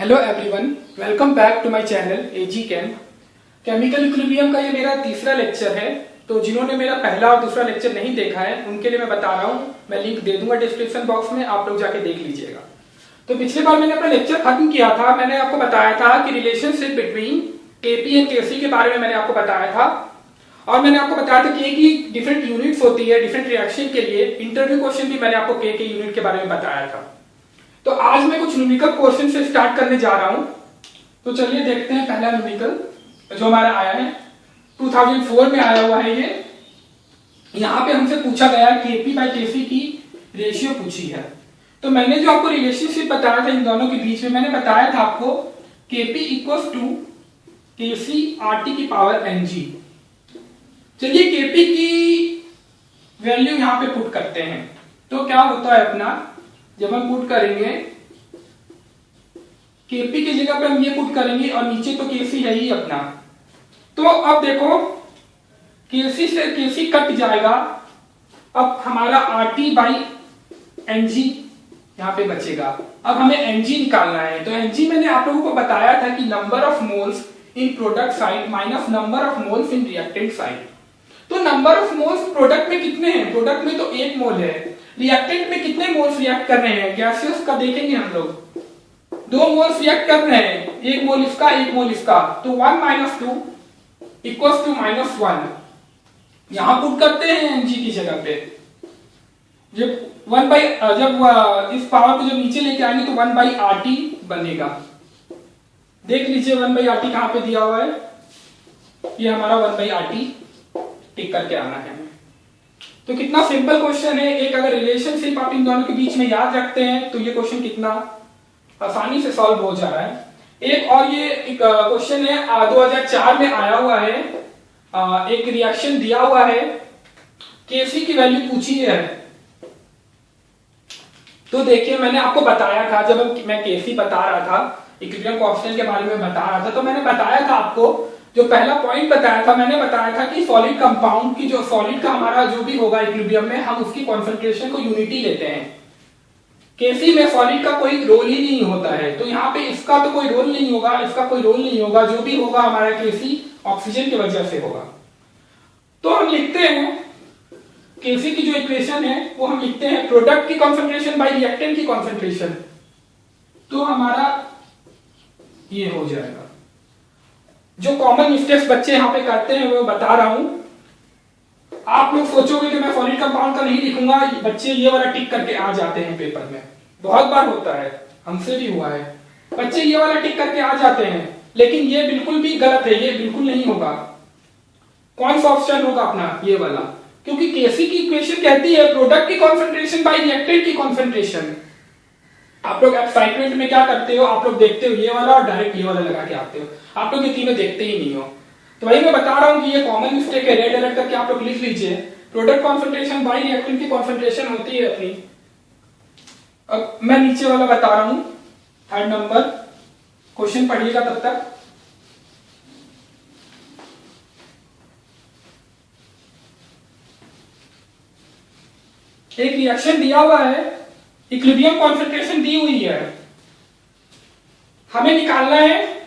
Hello everyone, welcome back to my channel AG Chem. Chemical equilibrium का ये मेरा तीसरा लेक्चर है। तो जिन्होंने मेरा पहला और दूसरा लेक्चर नहीं देखा है उनके लिए मैं बता रहा हूँ, मैं लिंक दे दूंगा डिस्क्रिप्शन बॉक्स में, आप लोग जाके देख लीजिएगा। तो पिछले बार मैंने अपना लेक्चर खत्म किया था, मैंने आपको बताया था कि रिलेशनशिप बिटवीन केपी एंड केसी के बारे में मैंने आपको बताया था। और मैंने आपको बताया था के की डिफरेंट यूनिट्स होती है डिफरेंट रिएक्शन के लिए। इंटरव्यू क्वेश्चन भी मैंने आपको के यूनिट के बारे में बताया था। तो आज मैं कुछ न्यूमेरिकल क्वेश्चन से स्टार्ट करने जा रहा हूं। तो चलिए देखते हैं पहला न्यूमेरिकल जो हमारा आया है 2004 में आया हुआ है। ये यहां पे हमसे पूछा गया केपी बाय केसी की रेशियो पूछी है। तो मैंने जो आपको रिलेशनशिप बताया था इन दोनों के बीच में, मैंने बताया था आपको KP equals to KC RT की पावर एनजी। चलिए केपी की वैल्यू यहां पे पुट करते हैं। तो क्या होता है अपना, जब हम पुट करेंगे केपी की जगह पे हम ये पुट करेंगे और नीचे तो केसी है ही अपना। तो अब देखो केसी से केसी कट जाएगा, अब हमारा आरटी बाई एनजी यहां पे बचेगा। अब हमें एनजी निकालना है। तो एनजी मैंने आप लोगों को बताया था कि number of moles in product side minus number of moles in reactant side. तो नंबर ऑफ मोल्स प्रोडक्ट में कितने हैं, प्रोडक्ट में तो 1 मोल है, रिएक्टेंट में कितने मोल्स रिएक्ट कर रहे हैं गैसियस का देखेंगे हम लोग। 2 मोल्स रिएक्ट कर रहे हैं, 1 मोल इसका 1 मोल इसका। तो 1 माइनस 2 इक्वल्स टू माइनस 1। यहां पुट करते हैं एनजी की जगह पे। जब 1 बाई जब इस पावर को जब नीचे लेके आएंगे तो 1 बाई आरटी बनेगा। देख लीजिए 1 बाई आरटी कहां पे दिया हुआ है, ये हमारा 1 बाई आरटी टिक करके आना है। तो कितना सिंपल क्वेश्चन है। एक अगर रिलेशनशिप आप इन दोनों के बीच में याद रखते हैं तो ये क्वेश्चन कितना आसानी से सॉल्व हो जा रहा है। एक और ये क्वेश्चन है 2004 में आया हुआ है। एक रिएक्शन दिया हुआ है, केसी की वैल्यू पूछी है। तो देखिए मैंने आपको बताया था, जब मैं केसी बता रहा था, इक्विलिब्रियम कांस्टेंट के बारे में बता रहा था, तो मैंने बताया था आपको, जो पहला पॉइंट बताया था मैंने बताया था कि सॉलिड कंपाउंड की जो सॉलिड का हमारा जो भी होगा इक्विलिब्रियम में, हम उसकी कॉन्सेंट्रेशन को यूनिटी लेते हैं। केसी में सॉलिड का कोई रोल ही नहीं होता है। तो यहाँ पे इसका तो कोई रोल नहीं होगा, इसका कोई रोल नहीं होगा, जो भी होगा हमारा केसी ऑक्सीजन की वजह से होगा। तो हम लिखते हैं केसी की जो इक्वेशन है वो हम लिखते हैं प्रोडक्ट की कॉन्सेंट्रेशन बाई रिएक्टेंट की कॉन्सेंट्रेशन। तो हमारा ये हो जाएगा। जो कॉमन मिस्टेक्स बच्चे यहाँ पे करते हैं वो बता रहा हूं। आप लोग सोचोगे कि मैं सॉलिड कंपाउंड का नहीं लिखूंगा, बच्चे ये वाला टिक करके आ जाते हैं पेपर में, बहुत बार होता है, हमसे भी हुआ है। बच्चे ये वाला टिक करके आ जाते हैं, लेकिन ये बिल्कुल भी गलत है, ये बिल्कुल नहीं होगा। कौन सा ऑप्शन होगा अपना, ये वाला, क्योंकि केसी की इक्वेशन कहती है प्रोडक्ट की कॉन्सेंट्रेशन बाई रिएक्टेंट की कॉन्सेंट्रेशन। आप लोग एक्साइटमेंट में क्या करते हो, आप लोग देखते हो ये वाला और डायरेक्ट ये वाला लगा के आते हो, आप लोग ये तीनों देखते ही नहीं हो। तो वही मैं बता रहा हूं कि ये कॉमन मिस्टेक है, रेड अलर्ट करके आप लोग लिख लीजिए। प्रोडक्ट कॉन्सेंट्रेशन बाई रिएक्टेंट की कॉन्सेंट्रेशन होती है अपनी। अब मैं नीचे वाला बता रहा हूं, 3rd नंबर क्वेश्चन पढ़िएगा तब तक। एक रिएक्शन दिया हुआ है, इक्विलिब्रियम कॉन्सेंट्रेशन दी हुई है, हमें निकालना है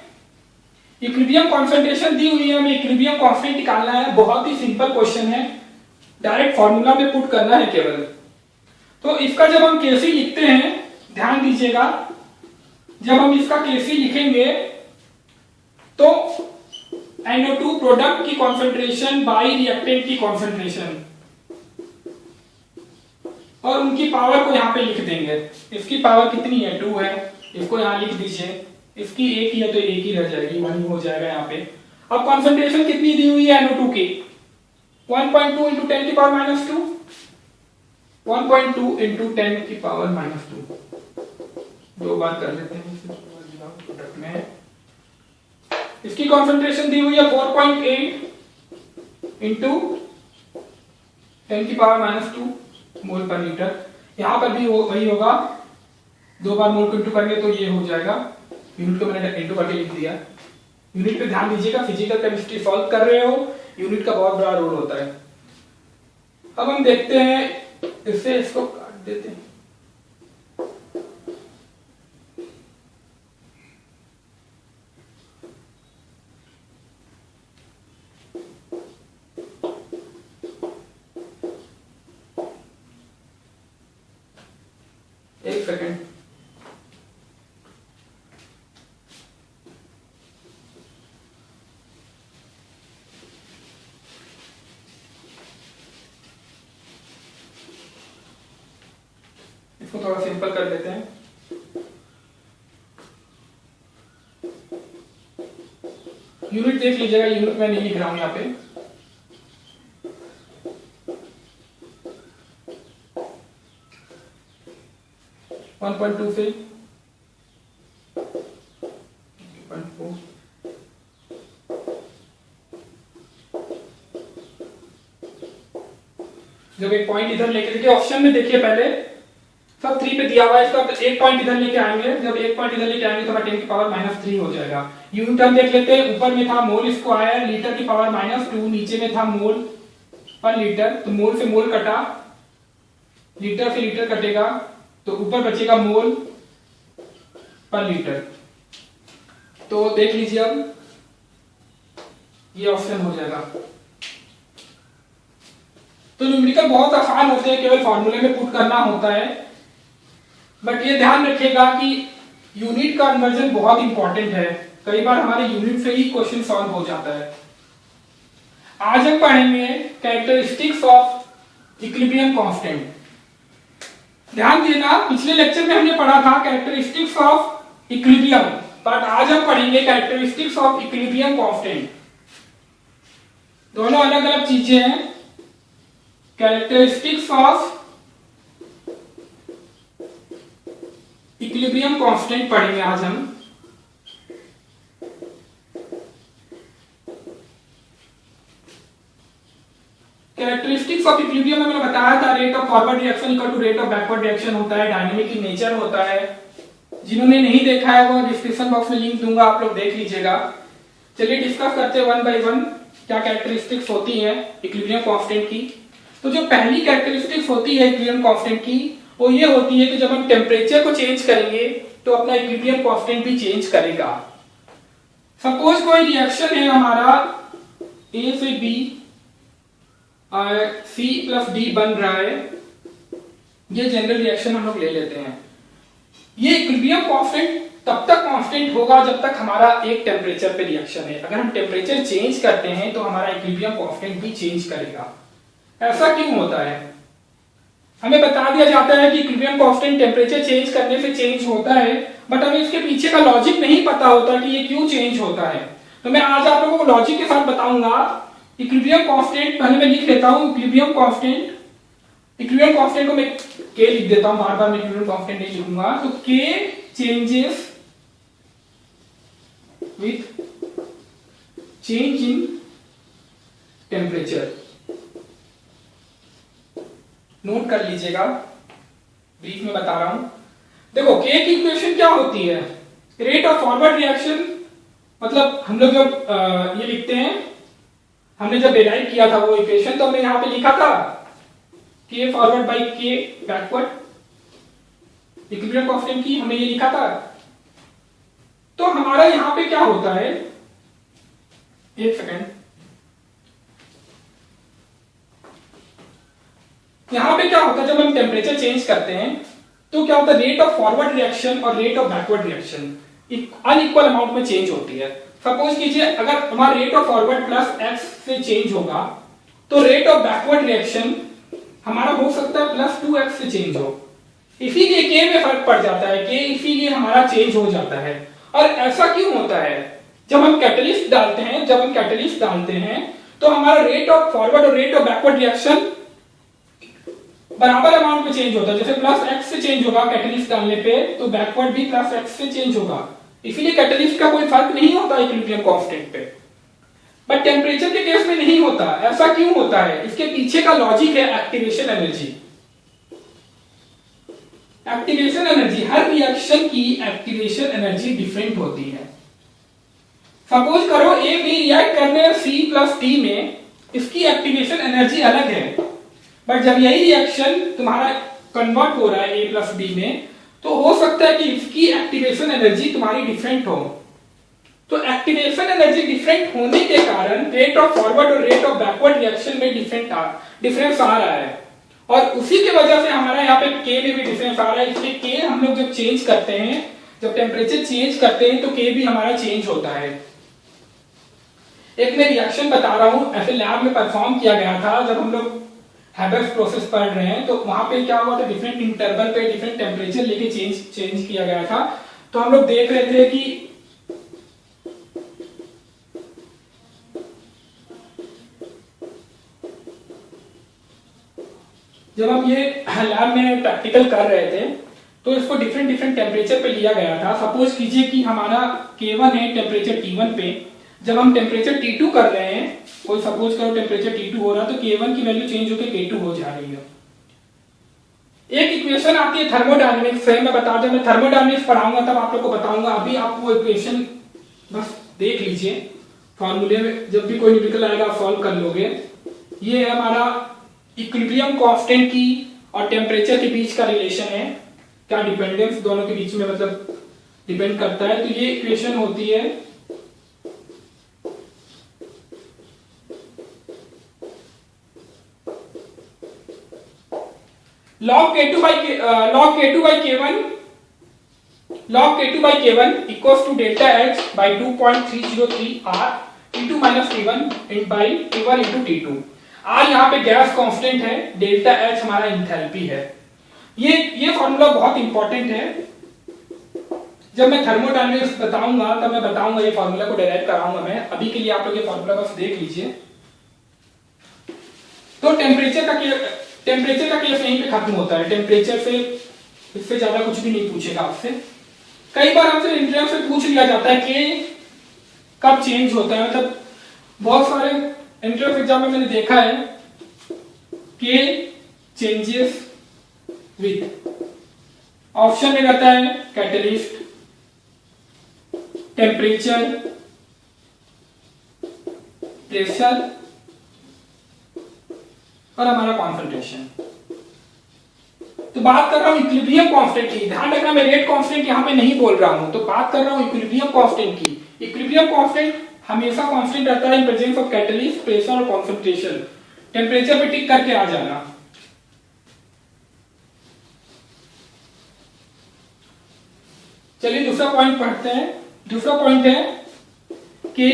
इक्विलिब्रियम कॉन्सेंट्रेशन दी हुई है, हमें इक्विलिब्रियम कांस्टेंट निकालना है। बहुत ही सिंपल क्वेश्चन है, डायरेक्ट फॉर्मूला में पुट करना है केवल। तो इसका जब हम केसी लिखते हैं, ध्यान दीजिएगा, जब हम इसका केसी लिखेंगे तो NO2 प्रोडक्ट की कॉन्सेंट्रेशन बाई रिएक्टेंट की कॉन्सेंट्रेशन, और उनकी पावर को यहां पे लिख देंगे। इसकी पावर कितनी है, 2 है, इसको यहां लिख दीजिए। इसकी 1 ही है तो 1 ही रह जाएगी, 1 हो जाएगा यहाँ पे। अब कॉन्सेंट्रेशन कितनी दी हुई है NO2 की, 1.2 इंटू 10 की पावर माइनस 2, 1.2 इंटू 10 की पावर माइनस 2। 2 बार कर लेते हैं प्रोडक्ट में। इसकी कॉन्सेंट्रेशन दी हुई है 4.8 इंटू 10 की पावर माइनस 2 मोल पर लीटर। यहां पर भी वही होगा, 2 बार मोल को इंटू करेंगे तो ये हो जाएगा। यूनिट को मैंने इंटू करके लिख दिया। यूनिट पे ध्यान दीजिएगा, फिजिकल केमिस्ट्री सॉल्व कर रहे हो, यूनिट का बहुत बड़ा रोल होता है। अब हम देखते हैं, इससे इसको काट देते हैं। एक सेकेंड, इसको थोड़ा सिंपल कर देते हैं। यूनिट देख लीजिएगा, यूनिट में नहीं लिख रहा हूं यहाँ पे। वन पॉइंट टू से 1.4, जब एक पॉइंट इधर लेके देखिए, ऑप्शन में देखिए पहले सब 3 पे दिया हुआ है, इसका एक पॉइंट इधर लेके आएंगे, जब एक पॉइंट इधर लेके आएंगे तो 10 की पावर -3 हो जाएगा। यूनिट हम देख लेते हैं, ऊपर में था मोल, इसको आया लीटर की पावर -2, नीचे में था मोल पर लीटर, तो मोल से मोल कटा, लीटर से लीटर कटेगा तो ऊपर बचेगा मोल पर लीटर। तो देख लीजिए अब ये ऑप्शन हो जाएगा। तो न्यूमेरिकल बहुत आसान होते हैं, केवल फॉर्मूले में पुट करना होता है, बट ये ध्यान रखिएगा कि यूनिट का कन्वर्जन बहुत इंपॉर्टेंट है, कई बार हमारे यूनिट से ही क्वेश्चन सॉल्व हो जाता है। आज हम पढ़ेंगे कैरेक्टरिस्टिक्स ऑफ इक्विलिब्रियम कांस्टेंट। ध्यान देना, पिछले लेक्चर में हमने पढ़ा था कैरेक्टरिस्टिक्स ऑफ इक्विलिब्रियम, बट आज हम पढ़ेंगे कैरेक्टरिस्टिक्स ऑफ इक्विलिब्रियम कांस्टेंट। दोनों अलग अलग चीजें हैं। कैरेक्टरिस्टिक्स ऑफ इक्विलिब्रियम कांस्टेंट पढ़ेंगे आज हम। कैरेक्टरिस्टिक्स ऑफ इक्विलिब्रियम में मैंने बताया था rate of forward reaction equal to rate of backward reaction होता है, डायनेमिक इन नेचर होता है। जिन्होंने नहीं देखा है वो डिस्क्रिप्शन बॉक्स में लिंक दूंगा, आप लोग देख लीजिएगा। चलिए डिस्कस करते हैं वन बाय वन क्या कैरेक्टरिस्टिक्स होती है इक्विलिब्रियम कांस्टेंट की। तो जो पहली कैरेक्टरिस्टिक्स होती है इक्विलिब्रियम कांस्टेंट की, वो ये होती है कि जब हम टेम्परेचर को चेंज करेंगे तो अपना इक्विलिब्रियम कांस्टेंट भी चेंज करेगा। सपोज कोई रिएक्शन है हमारा ए से बी C प्लस डी बन रहा है, ये जनरल रिएक्शन हम लोग ले लेते हैं। ये इक्विलिब्रियम कांस्टेंट तब तक कांस्टेंट होगा जब तक हमारा एक टेम्परेचर पे रिएक्शन है। अगर हम टेम्परेचर चेंज करते हैं तो हमारा इक्विलिब्रियम कांस्टेंट भी चेंज करेगा। ऐसा क्यों होता है? हमें बता दिया जाता है कि इक्विलिब्रियम कांस्टेंट टेम्परेचर चेंज करने से चेंज होता है, बट हमें इसके पीछे का लॉजिक नहीं पता होता कि ये क्यों चेंज होता है। तो मैं आज आप लोगों को लॉजिक के साथ बताऊंगा। इक्विलिब्रियम कांस्टेंट पहले मैं लिख लेता हूं, इक्विलिब्रियम कांस्टेंट को मैं k लिख देता हूं, बार बार मैं इक्विलिब्रियम कांस्टेंट नहीं लिखूंगा। तो k changes with change in temperature. Note कर लीजिएगा, ब्रीफ में बता रहा हूं। देखो k की इक्वेशन क्या होती है? रेट ऑफ फॉरवर्ड रिएक्शन, मतलब हम लोग जब ये लिखते हैं, हमने जब डिराइव किया था वो इक्वेशन, तो हमने यहां पे लिखा था k forward by k backward, equilibrium constant की हमने ये लिखा था। तो हमारा यहां पे क्या होता है, एक सेकेंड, यहां पे क्या होता है जब हम टेम्परेचर चेंज करते हैं तो क्या होता है, रेट ऑफ फॉरवर्ड रिएक्शन और rate of backward reaction unequal amount में चेंज होती है। सपोज कीजिए अगर हमारा rate of forward plus x से चेंज होगा तो रेट ऑफ बैकवर्ड रिएक्शन हमारा हो सकता है प्लस 2x से चेंज हो, इसीलिए k में फर्क पड़ जाता है, k इसीलिए हमारा चेंज हो जाता है। और ऐसा क्यों होता है? जब हम कैटलिस्ट डालते हैं तो हमारा रेट ऑफ फॉरवर्ड और रेट ऑफ बैकवर्ड रिएक्शन बराबर अमाउंट में चेंज होता है। जैसे प्लस x से चेंज होगा कैटलिस्ट डालने पे, तो बैकवर्ड भी प्लस x से चेंज होगा, इसीलिए कैटलिस्ट का कोई फर्क नहीं होता इक्विलिब्रियम कांस्टेंट पे। बट टेम्परेचर के केस में नहीं होता। ऐसा क्यों होता है? इसके पीछे का लॉजिक है एक्टिवेशन एनर्जी। एक्टिवेशन एनर्जी, हर रिएक्शन की एक्टिवेशन एनर्जी डिफरेंट होती है। सपोज करो ए बी रिएक्ट करने C प्लस D में, इसकी एक्टिवेशन एनर्जी अलग है, बट जब यही रिएक्शन तुम्हारा कन्वर्ट हो रहा है A प्लस D में, तो हो सकता है कि इसकी एक्टिवेशन एनर्जी तुम्हारी डिफरेंट हो। तो एक्टिवेशन एनर्जी डिफरेंट होने के कारण रेट ऑफ फॉरवर्ड और रेट ऑफ बैकवर्ड रिएक्शन में डिफरेंस आ रहा है। और उसी की वजह से हमारा यहाँ पे के में भी डिफरेंस आ रहा है। इसलिए के हम लोग जब चेंज करते हैं, जब टेम्परेचर चेंज करते हैं तो के भी हमारा चेंज होता है। एक मैं रिएक्शन बता रहा हूं, ऐसे लैब में परफॉर्म किया गया था जब हम लोग हैबेस प्रोसेस पढ़ रहे हैं, तो वहां पे क्या हुआ था, डिफरेंट इंटरवल पे डिफरेंट टेम्परेचर लेके चेंज किया गया था। तो हम लोग देख रहे थे कि जब हम ये लैब में प्रैक्टिकल कर रहे थे तो इसको डिफरेंट डिफरेंट टेम्परेचर पे लिया गया था। सपोज कीजिए कि हमारा K1 है टेम्परेचर T1 पे, जब हम टेम्परेचर T2 कर रहे हैं, कोई सपोज करो टेम्परेचर T2 हो रहा है, तो K1 की वैल्यू चेंज होकर K2 हो जा रही है। एक इक्वेशन आती है थर्मोडायनेमिक्स से, मैं बता दूं, मैं थर्मोडायनेमिक्स पढ़ाऊंगा तब आप लोग को बताऊंगा, अभी आप वो इक्वेशन बस देख लीजिए, फॉर्मूले में जब भी कोई न्यूमेरिकल आएगा आप सॉल्व कर लोगे। ये है हमारा इक्विलिब्रियम कांस्टेंट की और टेम्परेचर के बीच का रिलेशन है, क्या डिपेंडेंस दोनों के बीच में मतलब डिपेंड करता है। तो ये इक्वेशन होती है log K2 by K1 equals to delta H by 2.303 R T2 minus T1 by T1 into T2। R यहाँ पे गैस कांस्टेंट है, डेल्टा H हमारा एंथैल्पी है। ये फॉर्मूला बहुत इंपॉर्टेंट है। जब मैं थर्मोडायनेमिक्स बताऊंगा तब मैं बताऊंगा, ये फॉर्मूला को डेराइव कराऊंगा मैं। अभी के लिए आप लोग ये फॉर्मूला बस देख लीजिए। तो टेम्परेचर का केस यहीं पे खत्म होता है। टेम्परेचर से इससे ज्यादा कुछ भी नहीं पूछेगा आपसे। कई बार हमसे इंटरव्यू से पूछ लिया जाता है कि कब चेंज होता है, मतलब बहुत सारे इंटरव्यू एग्जाम में मैंने देखा है कि चेंजेस विद ऑप्शन में रहता है कैटलिस्ट, टेम्परेचर, प्रेशर और हमारा कॉन्सेंट्रेशन। तो बात कर रहा हूं इक्विलिब्रियम कांस्टेंट की, ध्यान रखना मैं रेट कांस्टेंट यहां पे नहीं बोल रहा हूं, तो बात कर रहा हूं इक्विलिब्रियम कांस्टेंट की। इक्विलिब्रियम कांस्टेंट हमेशा कांस्टेंट रहता है in presence of catalyst, pressure और कॉन्सेंट्रेशन। टेम्परेचर पे टिक करके आ जाना। चलिए दूसरा पॉइंट पढ़ते हैं। दूसरा पॉइंट है कि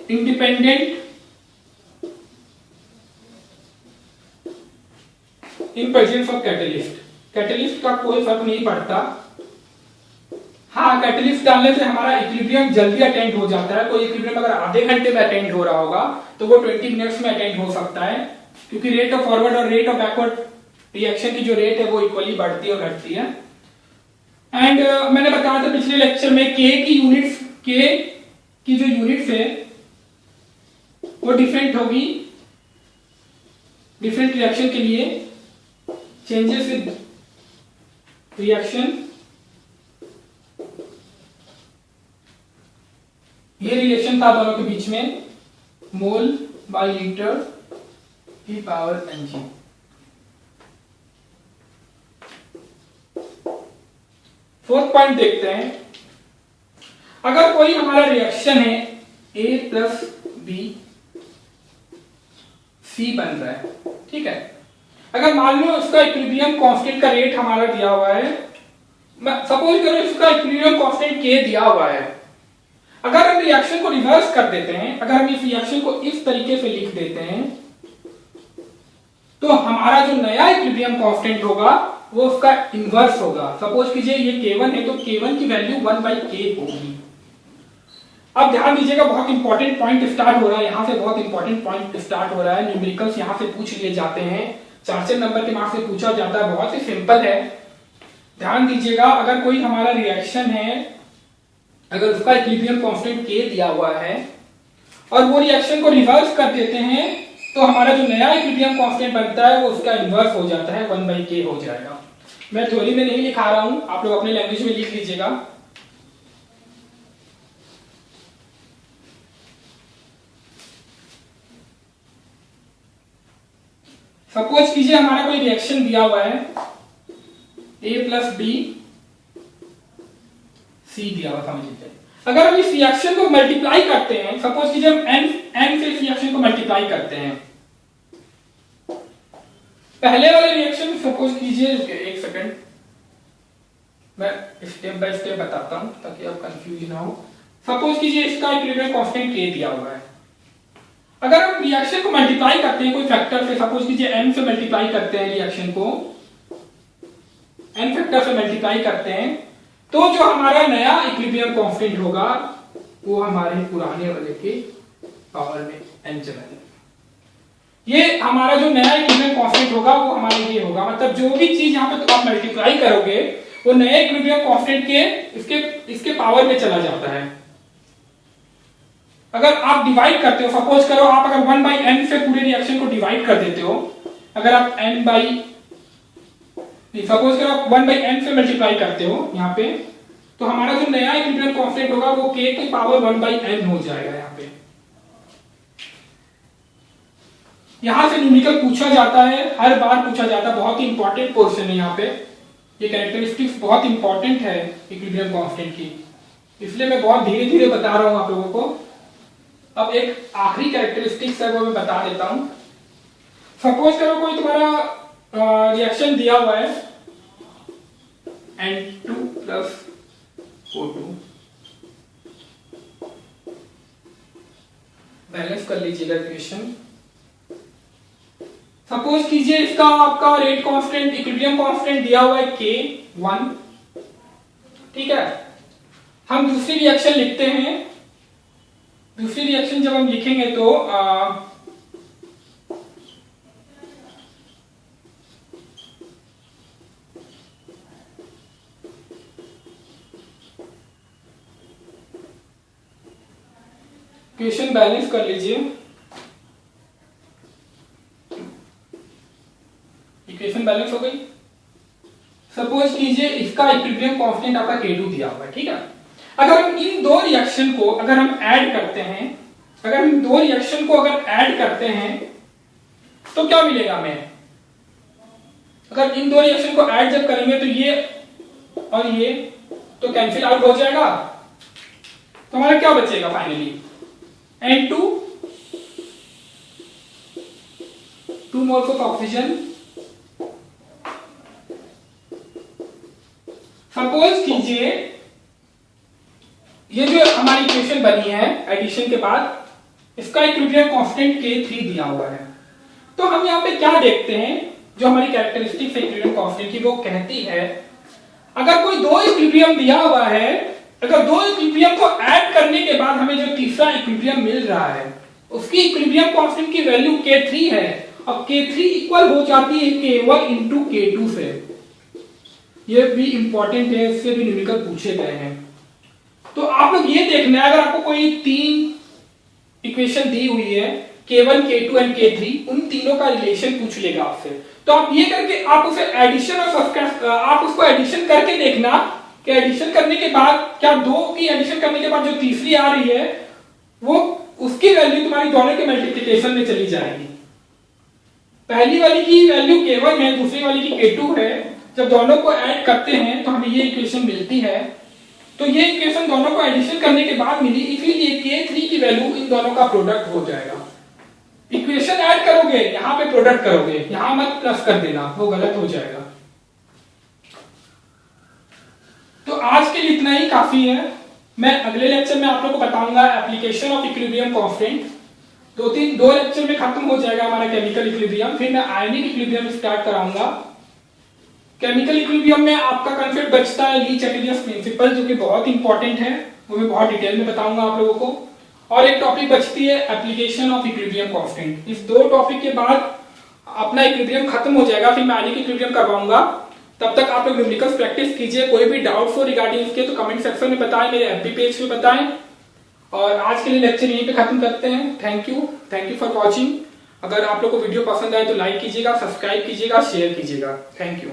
independent in presence of catalyst. Catalyst का कोई फर्क नहीं पड़ता। हाँ, कैटलिस्ट डालने से हमारा इक्विलिब्रियम जल्दी अटेंड हो जाता है। कोई इक्विलिब्रियम अगर आधे घंटे में अटेंड हो रहा होगा तो वो 20 मिनट्स में अटेंड हो सकता है, क्योंकि रेट ऑफ फॉरवर्ड और रेट ऑफ बैकवर्ड रिएक्शन की जो रेट है वो इक्वली बढ़ती है और घटती है। एंड मैंने बताया था पिछले लेक्चर में के की जो यूनिट्स है वो डिफरेंट होगी डिफरेंट रिएक्शन के लिए। चेंजेस विद रिएक्शन, ये रिलेशन था दोनों के बीच में, मोल बाय लीटर की पावर Ng। फोर्थ पॉइंट देखते हैं। अगर कोई हमारा रिएक्शन है A प्लस बी C बन रहा है, ठीक है। अगर मान लो उसका इक्विलिब्रियम कांस्टेंट का रेट हमारा दिया हुआ है, सपोज करो इसका इक्विलिब्रियम कांस्टेंट K दिया हुआ है। अगर हम रिएक्शन को रिवर्स कर देते हैं, अगर हम इस रिएक्शन को इस तरीके से लिख देते हैं, तो हमारा जो नया इक्विलिब्रियम कांस्टेंट होगा वो उसका इनवर्स होगा। सपोज कीजिए ये K1 है तो K1 की वैल्यू 1/K होगी। अब ध्यान दीजिएगा, बहुत इंपॉर्टेंट पॉइंट स्टार्ट हो रहा है यहां से, बहुत इंपॉर्टेंट पॉइंट स्टार्ट हो रहा है। न्यूमेरिकल्स यहां से पूछ लिए जाते हैं, 4 नंबर के मार्क्स से पूछा जाता है, बहुत ही सिंपल है। ध्यान दीजिएगा, अगर कोई हमारा रिएक्शन है, अगर उसका इक्विलिब्रियम कांस्टेंट K दिया हुआ है और वो रिएक्शन को रिवर्स कर देते हैं, तो हमारा जो नया इक्विलिब्रियम कांस्टेंट बनता है वो उसका इनवर्स हो जाता है, 1/K हो जाएगा। मैं थ्योरी में नहीं लिखा रहा हूं, आप लोग अपने लैंग्वेज में लिख लीजिएगा। सपोज कीजिए हमारा कोई रिएक्शन दिया हुआ है A प्लस बी C दिया हुआ, समझ लीजिए। अगर हम इस रिएक्शन को मल्टीप्लाई करते हैं, सपोज कीजिए हम n से इस रिएक्शन को मल्टीप्लाई करते हैं, पहले वाले रिएक्शन सपोज कीजिए, एक सेकंड मैं स्टेप बाय स्टेप बताता हूं ताकि आप कंफ्यूज ना हो। सपोज कीजिए इसका इक्विलिब्रियम कांस्टेंट k दिया हुआ है। अगर हम रिएक्शन को मल्टीप्लाई करते हैं कोई फैक्टर से, सपोज कीजिए n से मल्टीप्लाई करते हैं रिएक्शन को, n फैक्टर से मल्टीप्लाई करते हैं, तो जो हमारा नया इक्विलिब्रियम कांस्टेंट होगा वो हमारे पुराने वाले के पावर में n चला जाएगा। ये हमारा जो नया इक्विलिब्रियम कांस्टेंट होगा वो हमारा ये होगा, मतलब जो भी चीज यहाँ पे तो आप मल्टीप्लाई करोगे वो नए इक्विलिब्रियम कांस्टेंट के इसके पावर में चला जाता है। अगर आप डिवाइड करते हो, सपोज करो आप अगर 1/n से पूरे रिएक्शन को डिवाइड कर देते हो, अगर आप सपोज करो आप 1/n से मल्टीप्लाई करते हो यहाँ पे, तो हमारा जो नया इक्विलिब्रियम कांस्टेंट होगा वो k की पावर 1/n हो जाएगा। यहाँ पे यहां से न्यूमेरिकल पूछा जाता है, हर बार पूछा जाता है, बहुत ही इंपॉर्टेंट पोर्शन है यहाँ पे। ये कैरेक्टरिस्टिक्स बहुत इंपॉर्टेंट है इक्विलिब्रियम कांस्टेंट की, इसलिए मैं बहुत धीरे धीरे बता रहा हूं आप लोगों को। अब एक आखिरी कैरेक्टरिस्टिक्स है वो मैं बता देता हूं। सपोज करो कोई तुम्हारा रिएक्शन दिया हुआ है N2 प्लस O2, बैलेंस कर लीजिएगा इक्वेशन। सपोज कीजिए इसका आपका रेट कांस्टेंट इक्विलिब्रियम कांस्टेंट दिया हुआ है K1, ठीक है। हम दूसरी रिएक्शन लिखते हैं। दूसरी रिएक्शन जब हम लिखेंगे तो इक्वेशन बैलेंस कर लीजिए। इक्वेशन बैलेंस हो गई। सपोज कीजिए इसका इक्विलिब्रियम कांस्टेंट आपका K2 दिया हुआ है, ठीक है। अगर हम इन दो रिएक्शन को अगर हम ऐड करते हैं, अगर हम दो रिएक्शन को अगर ऐड करते हैं तो क्या मिलेगा हमें? अगर इन दो रिएक्शन को ऐड जब करेंगे तो ये और ये तो कैंसिल आउट हो जाएगा, तो हमारा क्या बचेगा finally? N2 2 moles of oxygen. Suppose कीजिए ये जो हमारी इक्वेशन बनी है एडिशन के बाद, इसका इक्विलिब्रियम कांस्टेंट K3 दिया हुआ है। तो हम यहाँ पे क्या देखते हैं, जो हमारी कैरेक्टरिस्टिक्स है इक्विलिब्रियम कांस्टेंट की, वो कहती है अगर कोई दो इक्विलिब्रियम दिया हुआ है, अगर दो इक्विलिब्रियम को ऐड करने के बाद हमें जो तीसरा इक्विलिब्रियम मिल रहा है उसकी इक्विलिब्रियम कांस्टेंट की वैल्यू K3 है, और K3 इक्वल हो जाती है K1 इंटू K2 से। ये भी इंपॉर्टेंट है, इससे भी न्यूमेरिकल पूछे गए हैं। तो आप लोग ये देखना है, अगर आपको कोई तीन इक्वेशन दी हुई है K1, K2 एंड K3, उन तीनों का रिलेशन पूछ लेगा आपसे, तो आप ये करके आप उसे एडिशन और सब्सट्रैक्शन, आप उसको एडिशन करके देखना कि एडिशन करने के बाद क्या दो की एडिशन करने के बाद जो तीसरी आ रही है वो उसकी वैल्यू तुम्हारी दोनों के मल्टीप्लिकेशन में चली जाएगी। पहली वाली की वैल्यू K1 है, दूसरी वाली की K2 है। जब दोनों को ऐड करते हैं तो हमें ये इक्वेशन मिलती है। तो ये इक्वेशन दोनों को एडिशन करने के बाद मिली, इसीलिए K3 की वैल्यू इन दोनों का प्रोडक्ट हो जाएगा। इक्वेशन ऐड करोगे, यहां पे प्रोडक्ट करोगे, यहां मत प्लस कर देना, वो गलत हो जाएगा। तो आज के लिए इतना ही काफी है। मैं अगले लेक्चर में आप लोगों को बताऊंगा एप्लीकेशन ऑफ इक्विलिब्रियम कांस्टेंट। दो लेक्चर में खत्म हो जाएगा हमारा केमिकल इक्विलिब्रियम, फिर मैं आयनिक इक्विलिब्रियम स्टार्ट कराऊंगा। केमिकल इक्विलिब्रियम में आपका कंसेप्ट बचता है ली-चैटर्जियस प्रिंसिपल, जो कि बहुत इंपॉर्टेंट है, वो मैं बहुत डिटेल में बताऊंगा आप लोगों को। और एक टॉपिक बचती है एप्लीकेशन ऑफ इक्विलिब्रियम कांस्टेंट। इस दो टॉपिक के बाद अपना इक्विलिब्रियम खत्म हो जाएगा, फिर मैं आयनिक इक्विलिब्रियम करवाऊंगा। तब तक आप लोग न्यूमेरिकल्स प्रैक्टिस कीजिए। कोई भी डाउट्स हो रिगार्डिंग इसके तो कमेंट सेक्शन में बताएं, मेरे एफबी पेज पे बताएं। और आज के लिए लेक्चर यहीं पे खत्म करते हैं। Thank you for watching. अगर आप लोग को वीडियो पसंद आए तो लाइक कीजिएगा, सब्सक्राइब कीजिएगा, शेयर कीजिएगा। Thank you.